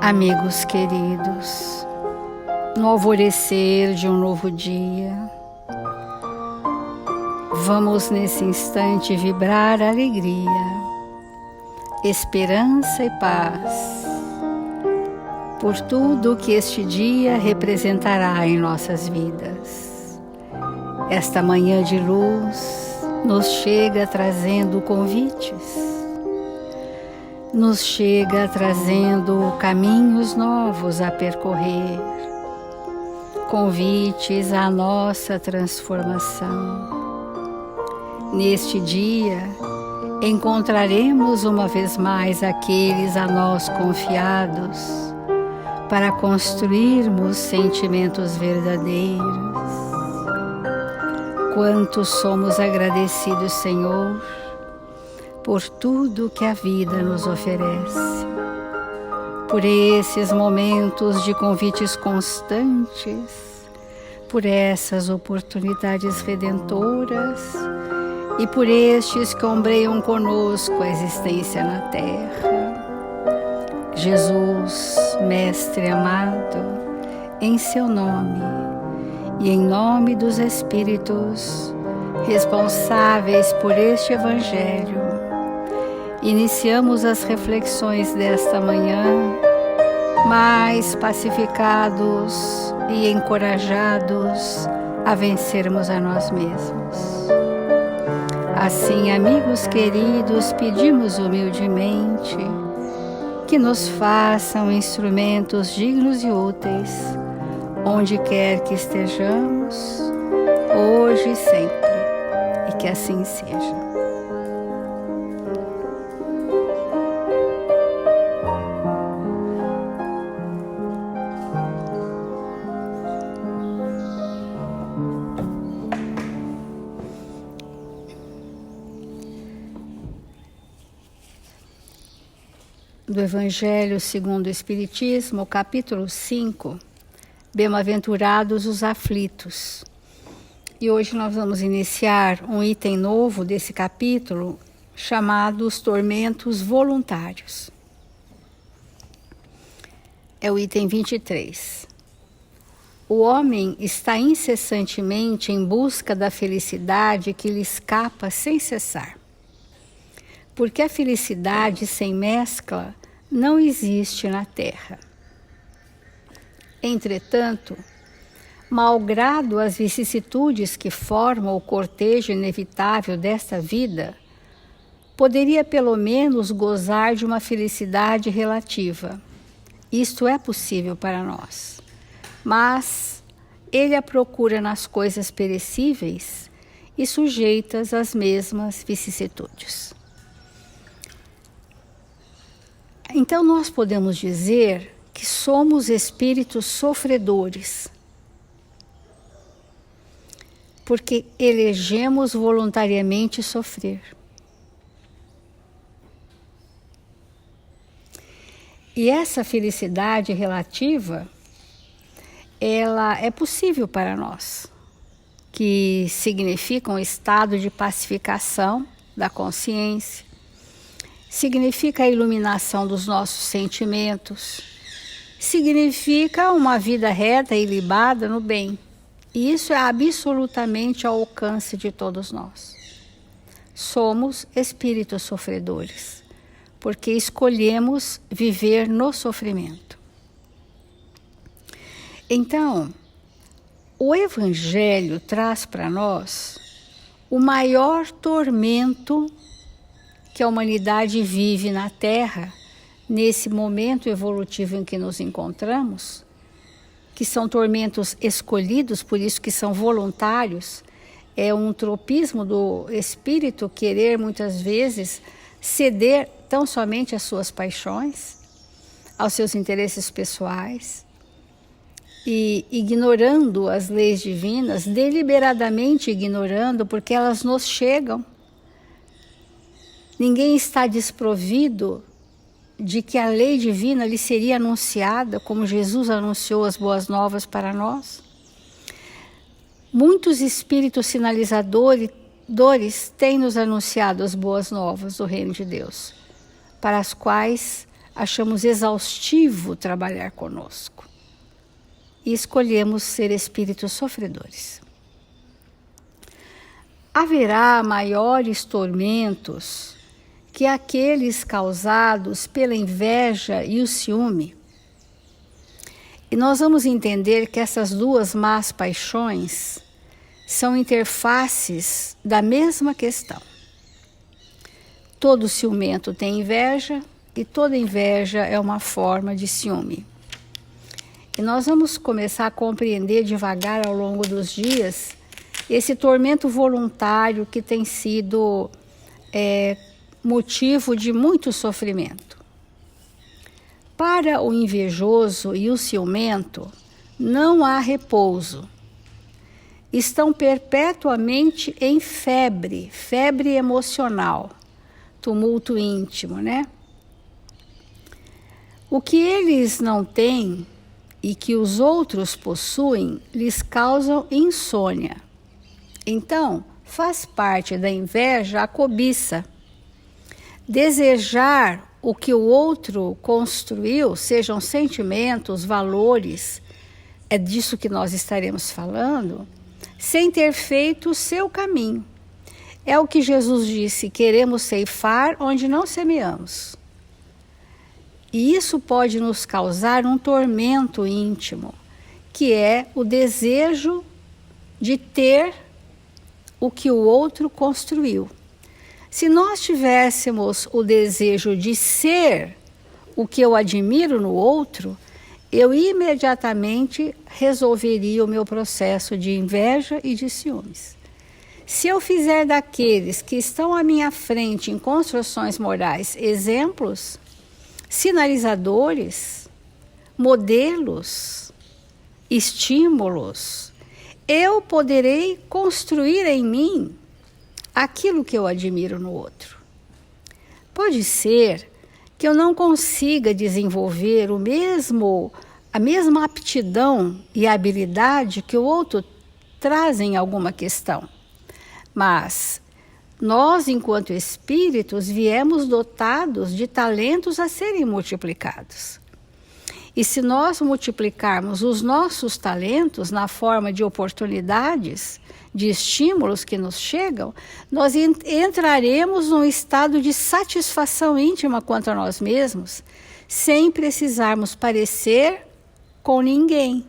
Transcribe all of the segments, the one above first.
Amigos queridos, no alvorecer de um novo dia, vamos nesse instante vibrar alegria, esperança e paz por tudo que este dia representará em nossas vidas. Esta manhã de luz nos chega trazendo convites, nos chega trazendo caminhos novos a percorrer, convites à nossa transformação. Neste dia, encontraremos uma vez mais aqueles a nós confiados para construirmos sentimentos verdadeiros. Quanto somos agradecidos, Senhor, por tudo que a vida nos oferece, por esses momentos de convites constantes, por essas oportunidades redentoras e por estes que ombreiam conosco a existência na terra. Jesus, Mestre amado, em seu nome e em nome dos Espíritos responsáveis por este Evangelho, iniciamos as reflexões desta manhã, mais pacificados e encorajados a vencermos a nós mesmos. Assim, amigos queridos, pedimos humildemente que nos façam instrumentos dignos e úteis, onde quer que estejamos, hoje e sempre, e que assim seja. Do Evangelho segundo o Espiritismo, capítulo 5, Bem-aventurados os aflitos. E hoje nós vamos iniciar um item novo desse capítulo, chamado os tormentos voluntários. É o item 23. O homem está incessantemente em busca da felicidade que lhe escapa sem cessar. Porque a felicidade sem mescla não existe na terra. Entretanto, malgrado as vicissitudes que formam o cortejo inevitável desta vida, poderia pelo menos gozar de uma felicidade relativa. Isto é possível para nós. Mas ele a procura nas coisas perecíveis e sujeitas às mesmas vicissitudes. Então nós podemos dizer que somos espíritos sofredores, porque elegemos voluntariamente sofrer. E essa felicidade relativa, ela é possível para nós, que significa um estado de pacificação da consciência, significa a iluminação dos nossos sentimentos, significa uma vida reta e ilibada no bem. E isso é absolutamente ao alcance de todos nós. Somos espíritos sofredores, porque escolhemos viver no sofrimento. Então, o Evangelho traz para nós o maior tormento que a humanidade vive na Terra, nesse momento evolutivo em que nos encontramos, que são tormentos escolhidos, por isso que são voluntários. É um tropismo do espírito querer muitas vezes ceder tão somente às suas paixões, aos seus interesses pessoais, e ignorando as leis divinas, deliberadamente ignorando, porque elas nos chegam. Ninguém está desprovido de que a lei divina lhe seria anunciada, como Jesus anunciou as boas novas para nós. Muitos espíritos sinalizadores têm nos anunciado as boas novas do reino de Deus, para as quais achamos exaustivo trabalhar conosco e escolhemos ser espíritos sofredores. Haverá maiores tormentos que aqueles causados pela inveja e o ciúme. E nós vamos entender que essas duas más paixões são interfaces da mesma questão. Todo ciumento tem inveja e toda inveja é uma forma de ciúme. E nós vamos começar a compreender devagar ao longo dos dias esse tormento voluntário que tem sido motivo de muito sofrimento. Para o invejoso e o ciumento, não há repouso. Estão perpetuamente em febre emocional, tumulto íntimo, né? O que eles não têm e que os outros possuem lhes causam insônia. Então, faz parte da inveja a cobiça. Desejar o que o outro construiu, sejam sentimentos, valores, é disso que nós estaremos falando, sem ter feito o seu caminho. É o que Jesus disse, queremos ceifar onde não semeamos. E isso pode nos causar um tormento íntimo, que é o desejo de ter o que o outro construiu. Se nós tivéssemos o desejo de ser o que eu admiro no outro, eu imediatamente resolveria o meu processo de inveja e de ciúmes. Se eu fizer daqueles que estão à minha frente em construções morais exemplos, sinalizadores, modelos, estímulos, eu poderei construir em mim aquilo que eu admiro no outro. Pode ser que eu não consiga desenvolver a mesma aptidão e habilidade que o outro traz em alguma questão. Mas nós, enquanto espíritos, viemos dotados de talentos a serem multiplicados. E se nós multiplicarmos os nossos talentos na forma de oportunidades, de estímulos que nos chegam, nós entraremos num estado de satisfação íntima quanto a nós mesmos, sem precisarmos parecer com ninguém,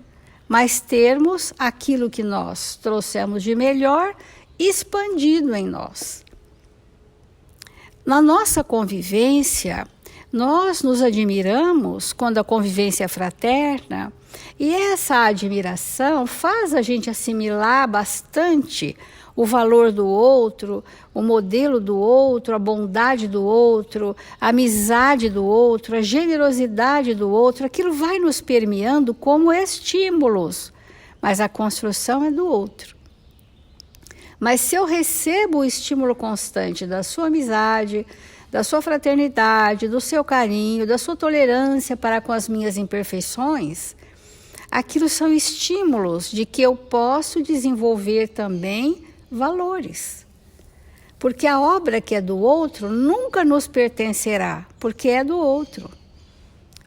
mas termos aquilo que nós trouxemos de melhor expandido em nós. Na nossa convivência, nós nos admiramos quando a convivência é fraterna, e essa admiração faz a gente assimilar bastante o valor do outro, o modelo do outro, a bondade do outro, a amizade do outro, a generosidade do outro. Aquilo vai nos permeando como estímulos, mas a construção é do outro. Mas se eu recebo o estímulo constante da sua amizade, da sua fraternidade, do seu carinho, da sua tolerância para com as minhas imperfeições, aquilo são estímulos de que eu posso desenvolver também valores. Porque a obra que é do outro nunca nos pertencerá, porque é do outro.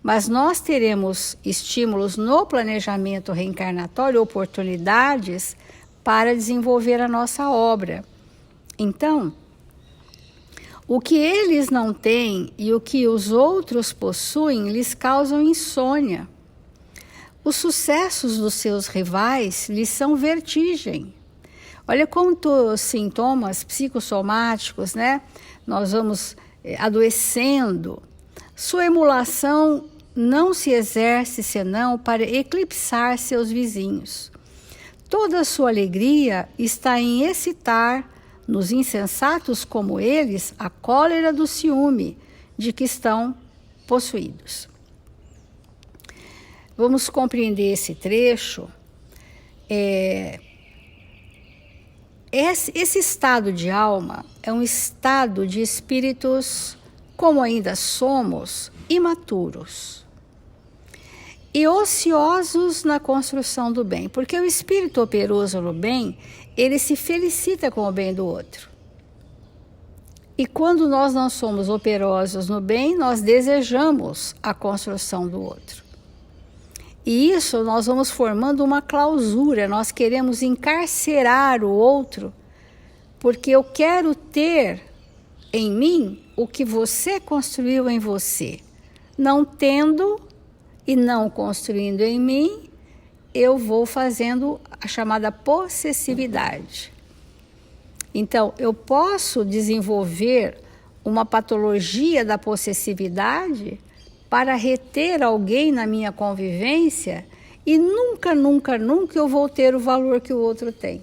Mas nós teremos estímulos no planejamento reencarnatório, oportunidades para desenvolver a nossa obra. Então, o que eles não têm e o que os outros possuem lhes causam insônia. Os sucessos dos seus rivais lhes são vertigem. Olha quantos sintomas psicossomáticos, né? Nós vamos adoecendo. Sua emulação não se exerce senão para eclipsar seus vizinhos. Toda a sua alegria está em excitar nos insensatos como eles a cólera do ciúme de que estão possuídos. Vamos compreender esse trecho. Esse estado de alma é um estado de espíritos, como ainda somos, imaturos e ociosos na construção do bem, porque o espírito operoso no bem, ele se felicita com o bem do outro. E quando nós não somos operosos no bem, nós desejamos a construção do outro. E isso nós vamos formando uma clausura, nós queremos encarcerar o outro, porque eu quero ter em mim o que você construiu em você. Não tendo e não construindo em mim, eu vou fazendo a chamada possessividade. Então, eu posso desenvolver uma patologia da possessividade para reter alguém na minha convivência e nunca, nunca, nunca eu vou ter o valor que o outro tem.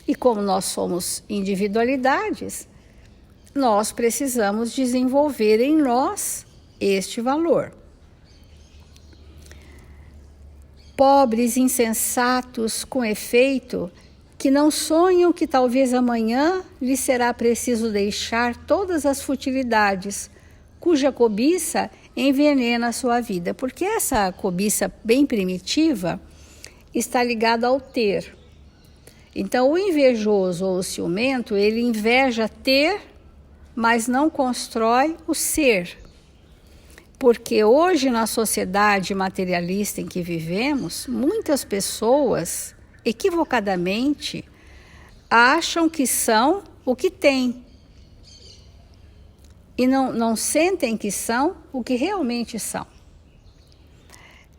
E como nós somos individualidades, nós precisamos desenvolver em nós este valor. Pobres insensatos, com efeito, que não sonham que talvez amanhã lhes será preciso deixar todas as futilidades, cuja cobiça envenena a sua vida. Porque essa cobiça bem primitiva está ligada ao ter. Então, o invejoso ou o ciumento, ele inveja ter, mas não constrói o ser. Porque hoje, na sociedade materialista em que vivemos, muitas pessoas, equivocadamente, acham que são o que têm. E não sentem que são o que realmente são.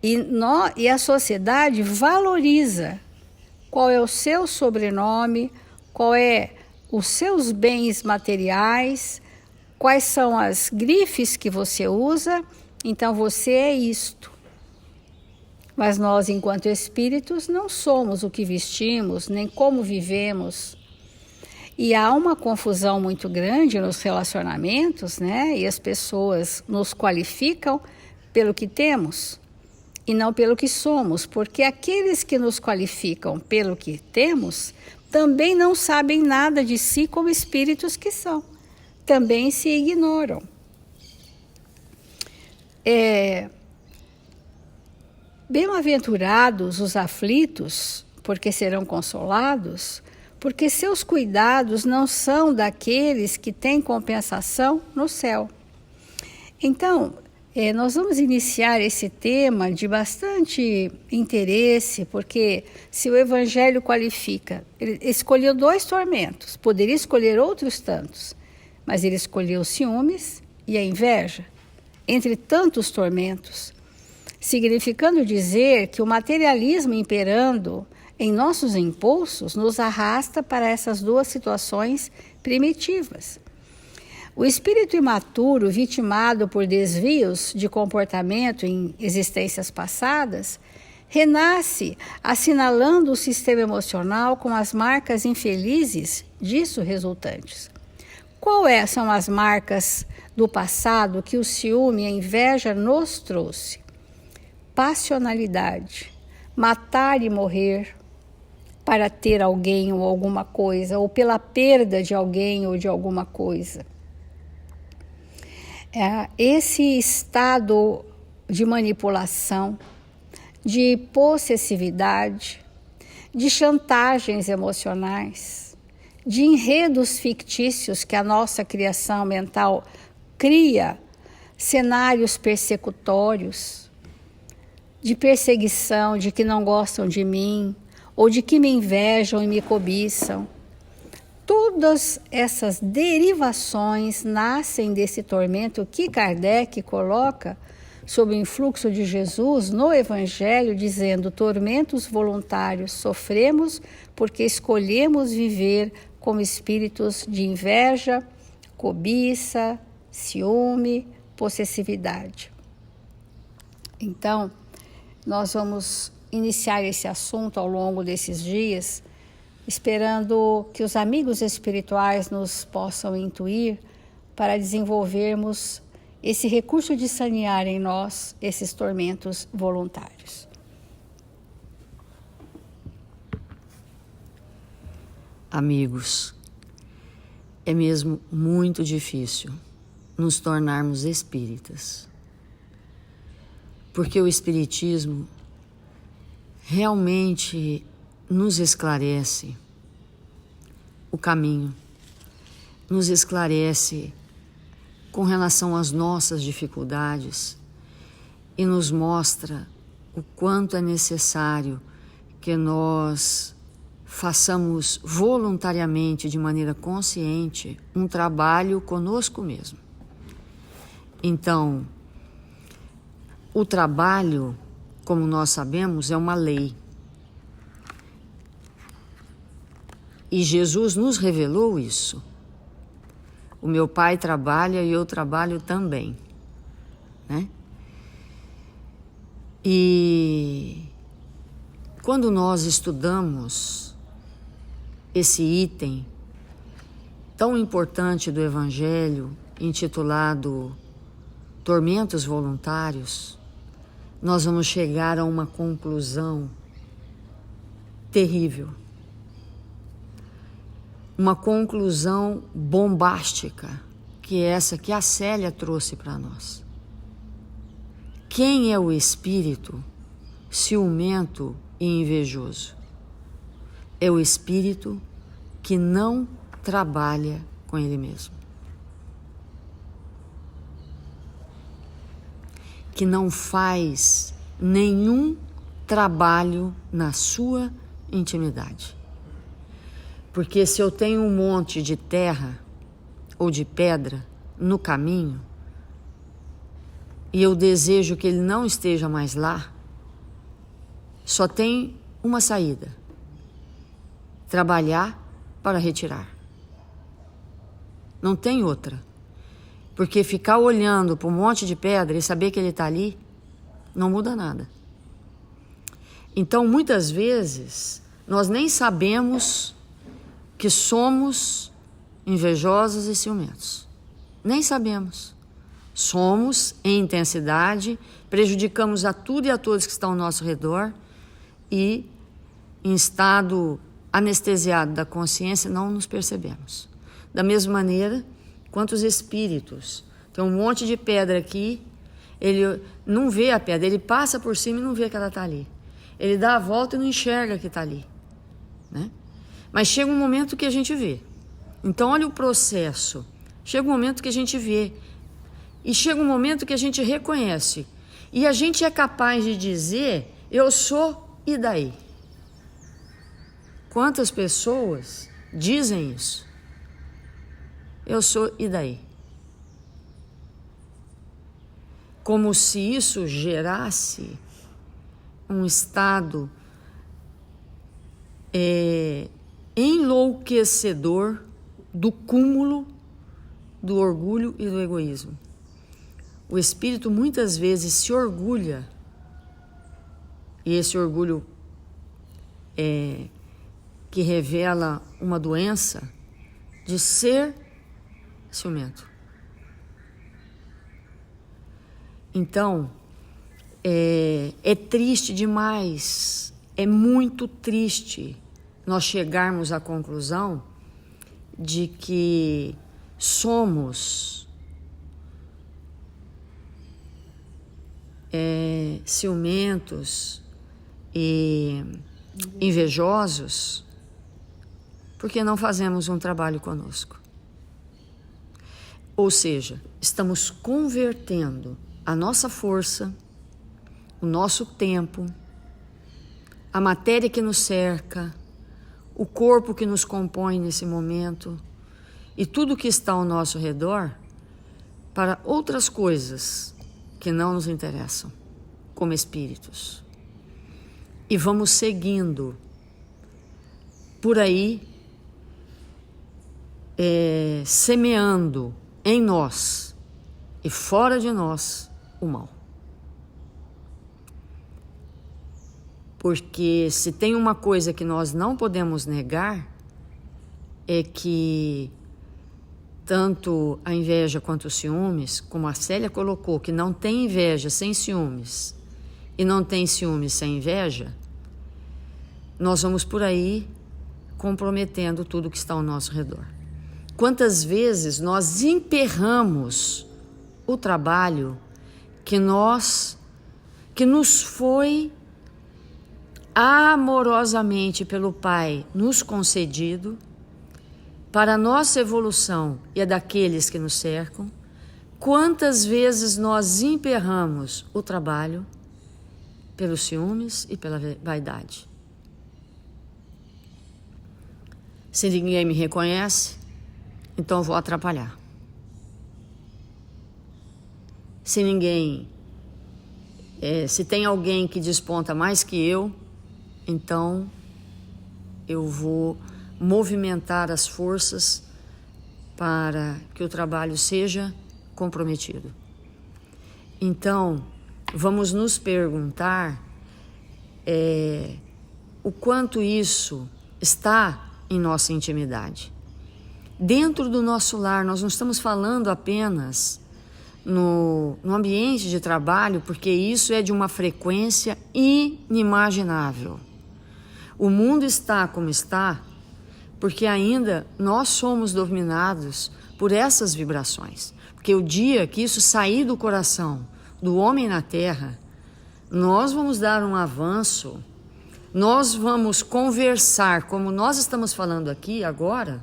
E a sociedade valoriza qual é o seu sobrenome, qual é os seus bens materiais, quais são as grifes que você usa. Então você é isto. Mas nós, enquanto espíritos, não somos o que vestimos, nem como vivemos. E há uma confusão muito grande nos relacionamentos, né? E as pessoas nos qualificam pelo que temos e não pelo que somos, porque aqueles que nos qualificam pelo que temos também não sabem nada de si como espíritos que são, também se ignoram. Bem-aventurados os aflitos, porque serão consolados, porque seus cuidados não são daqueles que têm compensação no céu. Então, nós vamos iniciar esse tema de bastante interesse, porque se o Evangelho qualifica, ele escolheu 2 tormentos, poderia escolher outros tantos, mas ele escolheu os ciúmes e a inveja, entre tantos tormentos, significando dizer que o materialismo imperando em nossos impulsos nos arrasta para essas 2 situações primitivas. O espírito imaturo, vitimado por desvios de comportamento em existências passadas, renasce assinalando o sistema emocional com as marcas infelizes disso resultantes. Quais são as marcas do passado que o ciúme e a inveja nos trouxe? Passionalidade, matar e morrer para ter alguém ou alguma coisa, ou pela perda de alguém ou de alguma coisa. Esse estado de manipulação, de possessividade, de chantagens emocionais, de enredos fictícios que a nossa criação mental cria, cenários persecutórios, de perseguição, de que não gostam de mim, ou de que me invejam e me cobiçam. Todas essas derivações nascem desse tormento que Kardec coloca sob o influxo de Jesus no Evangelho, dizendo: tormentos voluntários sofremos porque escolhemos viver como espíritos de inveja, cobiça, ciúme, possessividade. Então, nós vamos iniciar esse assunto ao longo desses dias, esperando que os amigos espirituais nos possam intuir para desenvolvermos esse recurso de sanear em nós esses tormentos voluntários. Amigos, é mesmo muito difícil nos tornarmos espíritas, porque o espiritismo realmente nos esclarece o caminho, nos esclarece com relação às nossas dificuldades e nos mostra o quanto é necessário que nós façamos voluntariamente, de maneira consciente, um trabalho conosco mesmo. Então, o trabalho, como nós sabemos, é uma lei. E Jesus nos revelou isso. O meu Pai trabalha e eu trabalho também, né? E quando nós estudamos esse item tão importante do Evangelho, intitulado Tormentos Voluntários, nós vamos chegar a uma conclusão terrível. Uma conclusão bombástica, que é essa que a Célia trouxe para nós. Quem é o espírito ciumento e invejoso? É o espírito que não trabalha com ele mesmo. Que não faz nenhum trabalho na sua intimidade. Porque se eu tenho um monte de terra ou de pedra no caminho e eu desejo que ele não esteja mais lá, só tem uma saída: trabalhar para retirar. Não tem outra. Porque ficar olhando para um monte de pedra e saber que ele está ali não muda nada. Então, muitas vezes, nós nem sabemos que somos invejosos e ciumentos. Nem sabemos. Somos em intensidade, prejudicamos a tudo e a todos que estão ao nosso redor e, em estado anestesiado da consciência, não nos percebemos. Da mesma maneira, quantos espíritos, tem um monte de pedra aqui, ele não vê a pedra, ele passa por cima e não vê que ela está ali. Ele dá a volta e não enxerga que está ali, né? Mas chega um momento que a gente vê. Então, olha o processo. Chega um momento que a gente vê. E chega um momento que a gente reconhece. E a gente é capaz de dizer, eu sou e daí? Quantas pessoas dizem isso? Eu sou e daí? Como se isso gerasse um estado enlouquecedor do cúmulo do orgulho e do egoísmo. O espírito muitas vezes se orgulha, e esse orgulho que revela uma doença de ser ciumento. Então, é triste demais, é muito triste nós chegarmos à conclusão de que somos ciumentos e invejosos porque não fazemos um trabalho conosco. Ou seja, estamos convertendo a nossa força, o nosso tempo, a matéria que nos cerca, o corpo que nos compõe nesse momento e tudo que está ao nosso redor para outras coisas que não nos interessam, como espíritos. E vamos seguindo por aí, semeando em nós e fora de nós o mal. Porque se tem uma coisa que nós não podemos negar, é que tanto a inveja quanto os ciúmes, como a Célia colocou, que não tem inveja sem ciúmes e não tem ciúmes sem inveja, nós vamos por aí comprometendo tudo que está ao nosso redor. Quantas vezes nós emperramos o trabalho que nos foi amorosamente pelo Pai nos concedido para a nossa evolução e a daqueles que nos cercam, quantas vezes nós emperramos o trabalho pelos ciúmes e pela vaidade. Se ninguém me reconhece, então eu vou atrapalhar. Se tem alguém que desponta mais que eu, então eu vou movimentar as forças para que o trabalho seja comprometido. Então, vamos nos perguntar o quanto isso está em nossa intimidade. Dentro do nosso lar, nós não estamos falando apenas no ambiente de trabalho, porque isso é de uma frequência inimaginável. O mundo está como está, porque ainda nós somos dominados por essas vibrações. Porque o dia que isso sair do coração do homem na Terra, nós vamos dar um avanço, nós vamos conversar, como nós estamos falando aqui agora,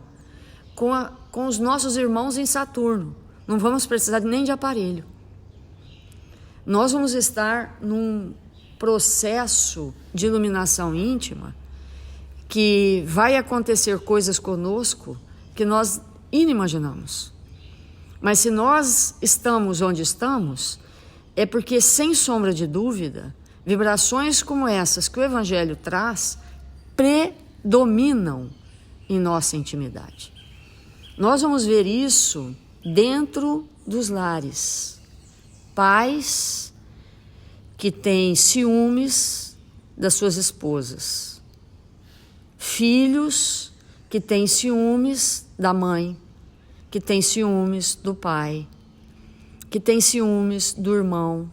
com os nossos irmãos em Saturno. Não vamos precisar nem de aparelho. Nós vamos estar num processo de iluminação íntima que vai acontecer coisas conosco que nós inimaginamos. Mas se nós estamos onde estamos, é porque, sem sombra de dúvida, vibrações como essas que o Evangelho traz predominam em nossa intimidade. Nós vamos ver isso dentro dos lares. Pais que têm ciúmes das suas esposas. Filhos que têm ciúmes da mãe, que têm ciúmes do pai, que têm ciúmes do irmão.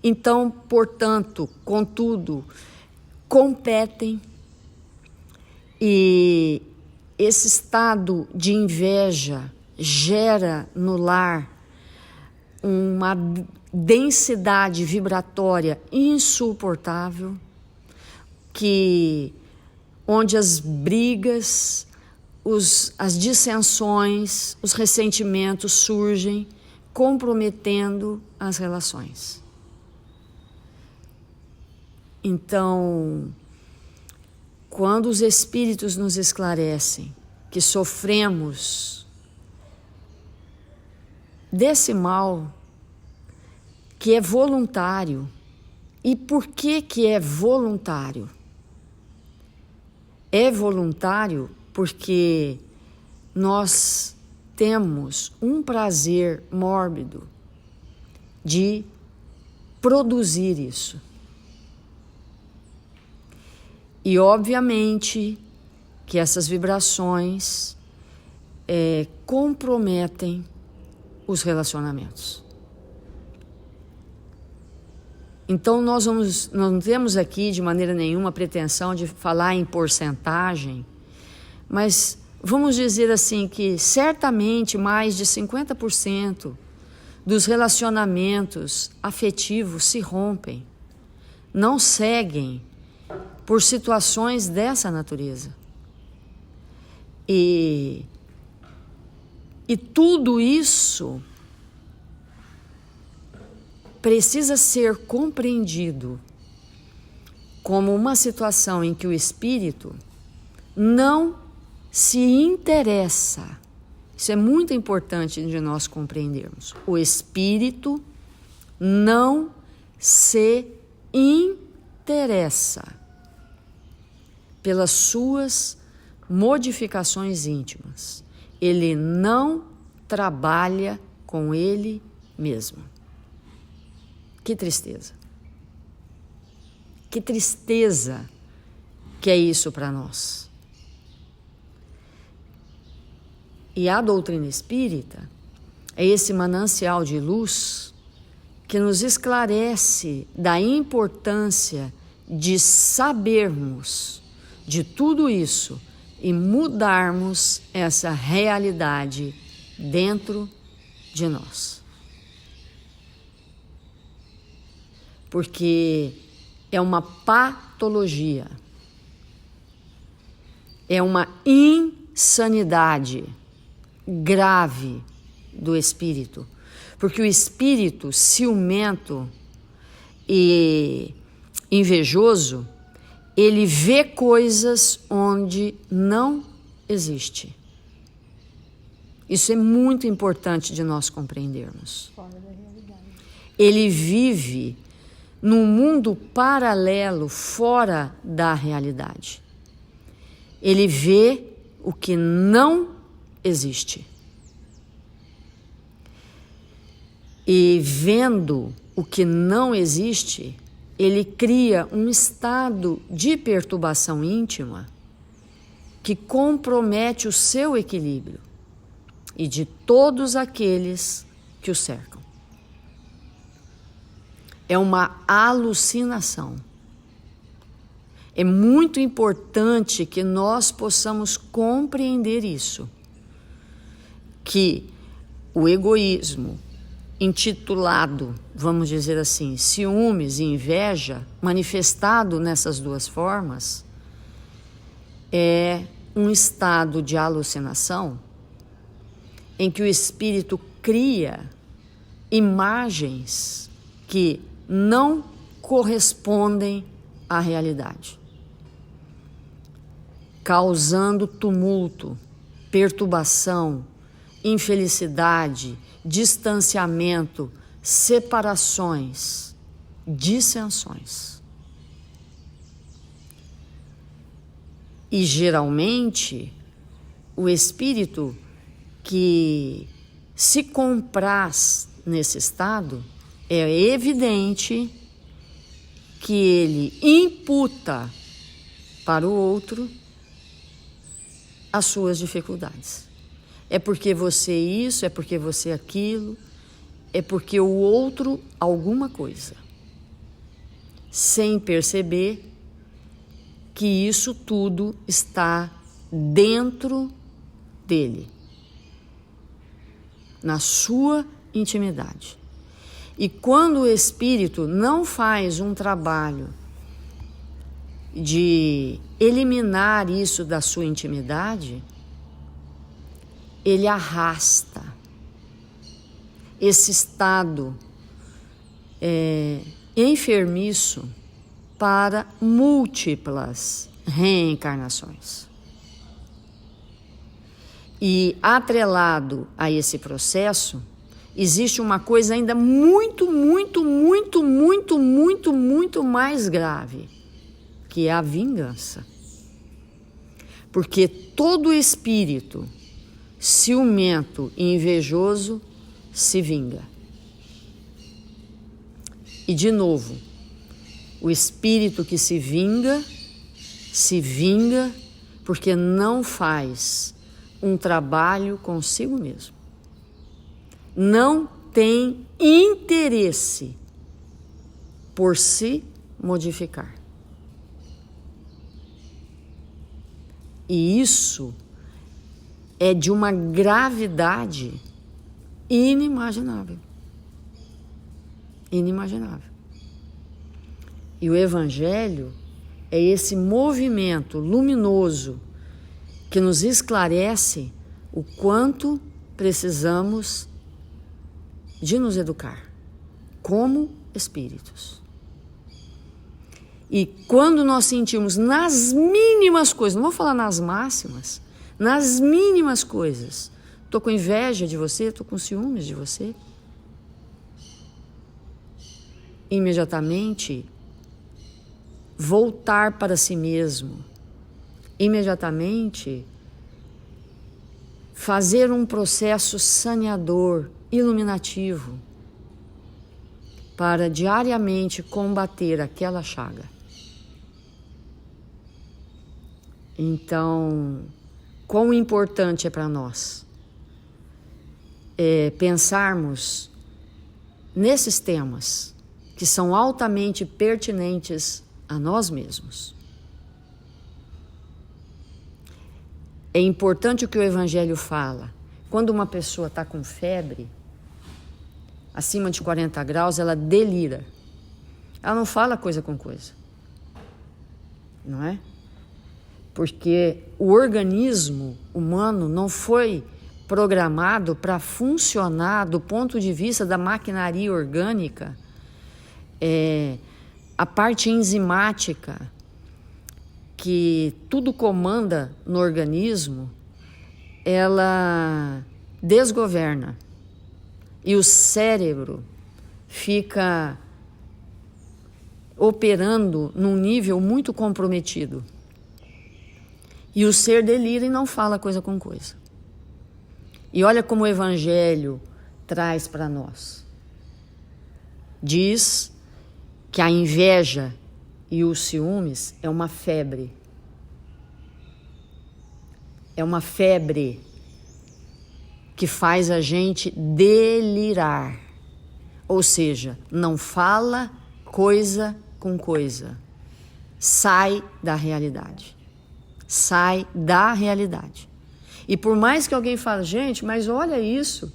Então, portanto, contudo, competem, e esse estado de inveja gera no lar uma densidade vibratória insuportável, onde as brigas, as dissensões, os ressentimentos surgem, comprometendo as relações. Então, quando os espíritos nos esclarecem que sofremos desse mal, que é voluntário. E por que é voluntário? É voluntário porque nós temos um prazer mórbido de produzir isso. E, obviamente, que essas vibrações comprometem os relacionamentos. Então, nós não temos aqui, de maneira nenhuma, pretensão de falar em porcentagem, mas vamos dizer assim que, certamente, mais de 50% dos relacionamentos afetivos se rompem, não seguem por situações dessa natureza. E tudo isso precisa ser compreendido como uma situação em que o espírito não se interessa. Isso é muito importante de nós compreendermos. O espírito não se interessa pelas suas modificações íntimas. Ele não trabalha com ele mesmo. Que tristeza. Que tristeza que é isso para nós. E a doutrina espírita é esse manancial de luz que nos esclarece da importância de sabermos de tudo isso e mudarmos essa realidade dentro de nós. Porque é uma patologia, é uma insanidade grave do espírito. Porque o espírito ciumento e invejoso, ele vê coisas onde não existe. Isso é muito importante de nós compreendermos. Fora da realidade. Ele vive num mundo paralelo, fora da realidade. Ele vê o que não existe. E vendo o que não existe, ele cria um estado de perturbação íntima que compromete o seu equilíbrio e de todos aqueles que o cercam. É uma alucinação. É muito importante que nós possamos compreender isso, que o egoísmo, intitulado, vamos dizer assim, ciúmes e inveja, manifestado nessas duas formas, é um estado de alucinação em que o espírito cria imagens que não correspondem à realidade, causando tumulto, perturbação, infelicidade, distanciamento, separações, dissensões. E geralmente o espírito que se compraz nesse estado, é evidente que ele imputa para o outro as suas dificuldades. É porque você isso, é porque você aquilo, é porque o outro alguma coisa. Sem perceber que isso tudo está dentro dele, na sua intimidade. E quando o espírito não faz um trabalho de eliminar isso da sua intimidade, ele arrasta esse estado enfermiço para múltiplas reencarnações. E atrelado a esse processo, existe uma coisa ainda muito mais grave, que é a vingança. Porque todo espírito ciumento e invejoso se vinga. E de novo, o espírito que se vinga porque não faz um trabalho consigo mesmo. Não tem interesse por se modificar. E isso é de uma gravidade inimaginável. Inimaginável. E o Evangelho é esse movimento luminoso que nos esclarece o quanto precisamos de nos educar como espíritos. E quando nós sentimos nas mínimas coisas, não vou falar nas máximas, nas mínimas coisas, estou com inveja de você, estou com ciúmes de você, imediatamente voltar para si mesmo, imediatamente fazer um processo saneador, iluminativo, para diariamente combater aquela chaga. Então, quão importante é para nós pensarmos nesses temas que são altamente pertinentes a nós mesmos. É importante o que o Evangelho fala. Quando uma pessoa está com febre, acima de 40 graus, ela delira. Ela não fala coisa com coisa. Não é? porque o organismo humano não foi programado para funcionar do ponto de vista da maquinaria orgânica, a parte enzimática, que tudo comanda no organismo, ela desgoverna. E o cérebro fica operando num nível muito comprometido. E o ser delira e não fala coisa com coisa. E olha como o Evangelho traz para nós. Diz que a inveja e os ciúmes é uma febre. É uma febre que faz a gente delirar. Ou seja, não fala coisa com coisa. Sai da realidade. Sai da realidade. E por mais que alguém fale, gente, mas olha isso.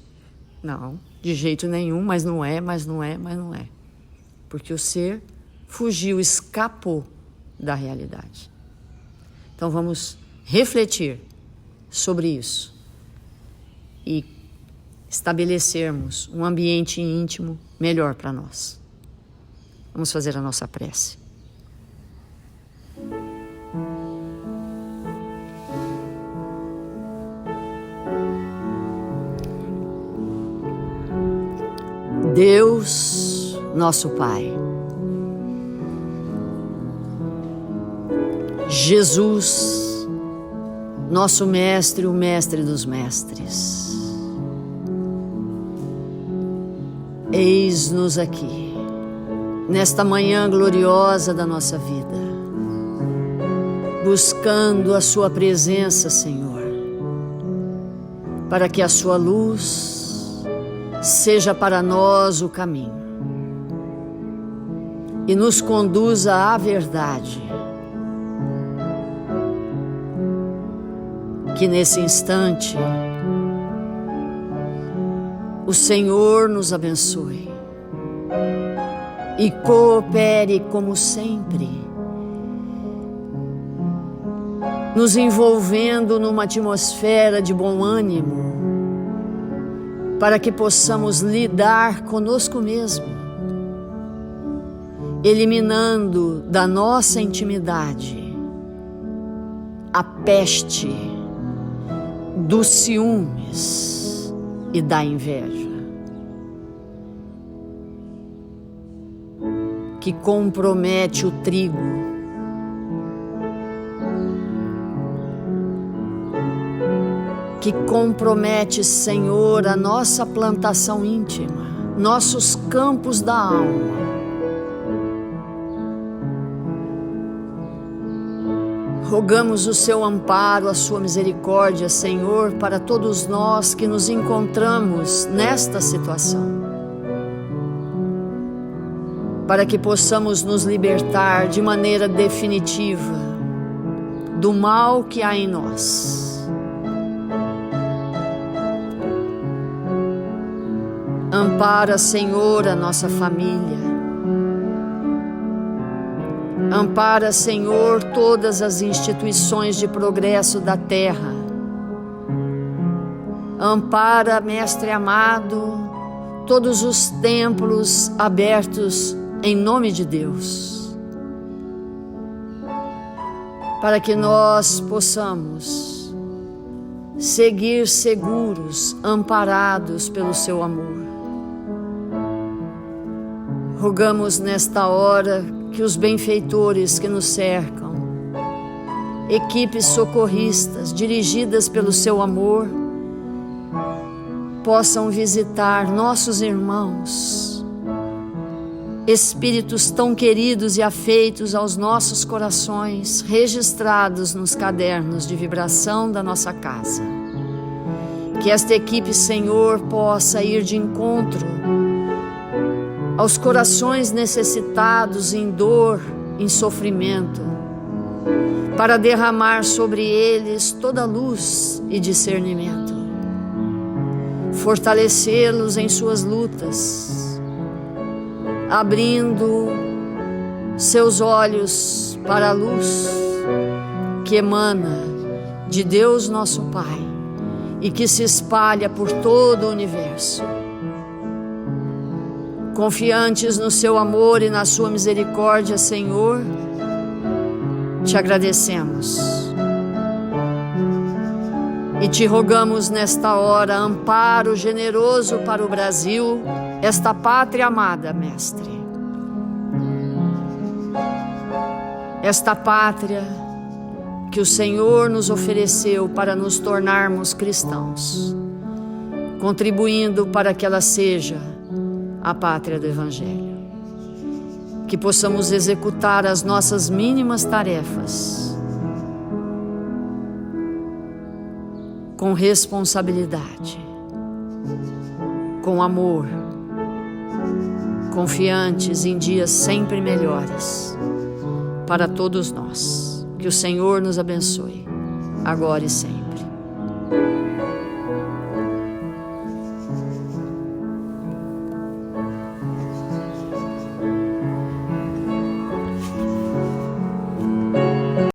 Não, de jeito nenhum, mas não é, mas não é, mas não é. Porque o ser fugiu, escapou da realidade. Então vamos refletir sobre isso e estabelecermos um ambiente íntimo melhor para nós. Vamos fazer a nossa prece. Deus, nosso Pai, Jesus, nosso Mestre, o Mestre dos Mestres, eis-nos aqui, nesta manhã gloriosa da nossa vida, buscando a Sua presença, Senhor, para que a Sua luz seja para nós o caminho e nos conduza à verdade. Que nesse instante o Senhor nos abençoe e coopere como sempre, nos envolvendo numa atmosfera de bom ânimo, para que possamos lidar conosco mesmo, eliminando da nossa intimidade a peste dos ciúmes e da inveja, que compromete o trigo, que compromete, Senhor, a nossa plantação íntima, nossos campos da alma. Rogamos o Seu amparo, a Sua misericórdia, Senhor, para todos nós que nos encontramos nesta situação, para que possamos nos libertar de maneira definitiva do mal que há em nós. Ampara, Senhor, a nossa família. Ampara, Senhor, todas as instituições de progresso da terra. Ampara, Mestre amado, todos os templos abertos em nome de Deus, para que nós possamos seguir seguros, amparados pelo Seu amor. Rogamos nesta hora que os benfeitores que nos cercam, equipes socorristas dirigidas pelo Seu amor, possam visitar nossos irmãos, espíritos tão queridos e afeitos aos nossos corações, registrados nos cadernos de vibração da nossa casa. Que esta equipe, Senhor, possa ir de encontro aos corações necessitados em dor, em sofrimento, para derramar sobre eles toda luz e discernimento, fortalecê-los em suas lutas, abrindo seus olhos para a luz que emana de Deus nosso Pai e que se espalha por todo o universo. Confiantes no seu amor e na sua misericórdia, Senhor, te agradecemos e te rogamos nesta hora amparo generoso para o Brasil, esta pátria amada, Mestre. Esta pátria que o Senhor nos ofereceu para nos tornarmos cristãos, contribuindo para que ela seja a pátria do Evangelho. Que possamos executar as nossas mínimas tarefas com responsabilidade, com amor, confiantes em dias sempre melhores para todos nós. Que o Senhor nos abençoe, agora e sempre.